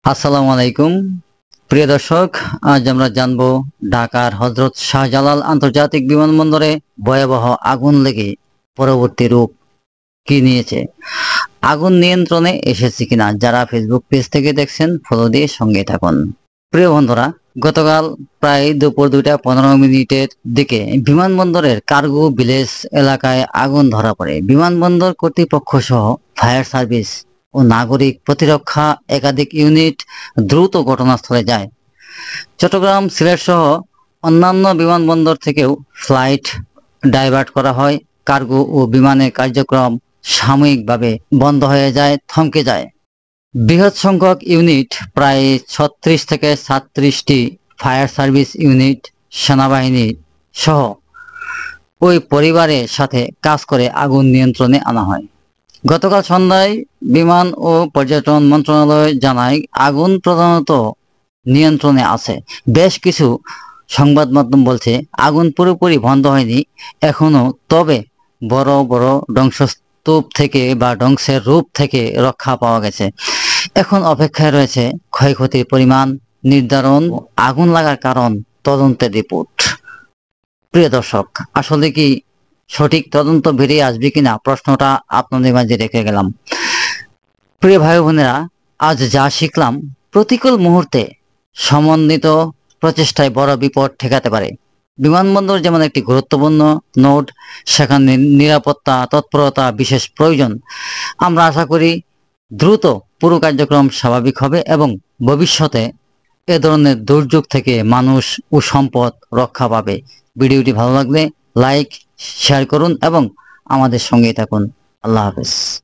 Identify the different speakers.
Speaker 1: আসসালামু আলাইকুম প্রিয় দর্শক, আজ আমরা জানবো ঢাকার হযরত শাহজালাল আন্তর্জাতিক বিমানবন্দরে ভয়াবহ আগুন লেগে পরবর্তী রূপ কি নিয়েছে। আগুন নিয়ন্ত্রণে এসেছে কিনা, যারা ফেসবুক পেজ থেকে দেখছেন ফলো দিয়ে সঙ্গে থাকুন। প্রিয় বন্ধুরা, গতকাল প্রায় দুপুর 2:15 দিকে বিমানবন্দরের কার্গো ভিলেজ এলাকায় আগুন ধরা পড়ে। বিমানবন্দর কর্তৃপক্ষ সহ ফায়ার সার্ভিস ও নাগরিক প্রতিরক্ষা একাধিক ইউনিট দ্রুত ঘটনাস্থলে যায়। চট্টগ্রাম, সিলেট সহ অন্যান্য বিমানবন্দর থেকেও ফ্লাইট ডাইভার্ট করা হয়। কার্গো ও বিমানের কার্যক্রম সাময়িকভাবে বন্ধ হয়ে যায়, থমকে যায়। বৃহৎ সংখ্যক ইউনিট, প্রায় 36 থেকে 37টি ফায়ার সার্ভিস ইউনিট, সেনাবাহিনী সহ ওই পরিবারের সাথে কাজ করে আগুন নিয়ন্ত্রণে আনা হয়। গতকাল সন্ধ্যায় বিমান ও পর্যটন মন্ত্রণালয় জানায়, আগুন প্রধানত নিয়ন্ত্রণে আছে। বেশ কিছু সংবাদ মাধ্যম বলছে আগুন পুরোপুরি বন্ধ হয়নি এখনো, তবে বড় বড় ধ্বংসস্তূপ থেকে বা ধ্বংসের রূপ থেকে রক্ষা পাওয়া গেছে। এখন অপেক্ষায় রয়েছে ক্ষয়ক্ষতির পরিমাণ নির্ধারণ, আগুন লাগার কারণ তদন্তের রিপোর্ট। প্রিয় দর্শক, আসলে কি সঠিক তদন্ত বেরিয়ে আসবে কিনা, প্রশ্নটা আপনাদের মাঝে রেখে গেলাম। প্রিয় ভাই বোনেরা, আজ যা শিখলাম, প্রতিকূল মুহূর্তে সমন্বিত প্রচেষ্টায় বড় বিপদ ঠেকাতে পারে। বিমানবন্দর যেমন একটি গুরুত্বপূর্ণ নোড, সেখানে নিরাপত্তা তৎপরতা বিশেষ প্রয়োজন। আমরা আশা করি দ্রুত পুরো কার্যক্রম স্বাভাবিক হবে এবং ভবিষ্যতে এ ধরনের দুর্যোগ থেকে মানুষ ও সম্পদ রক্ষা পাবে। ভিডিওটি ভালো লাগলে লাইক, শেয়ার করুন এবং আমাদের সঙ্গেই থাকুন। আল্লাহ হাফেজ।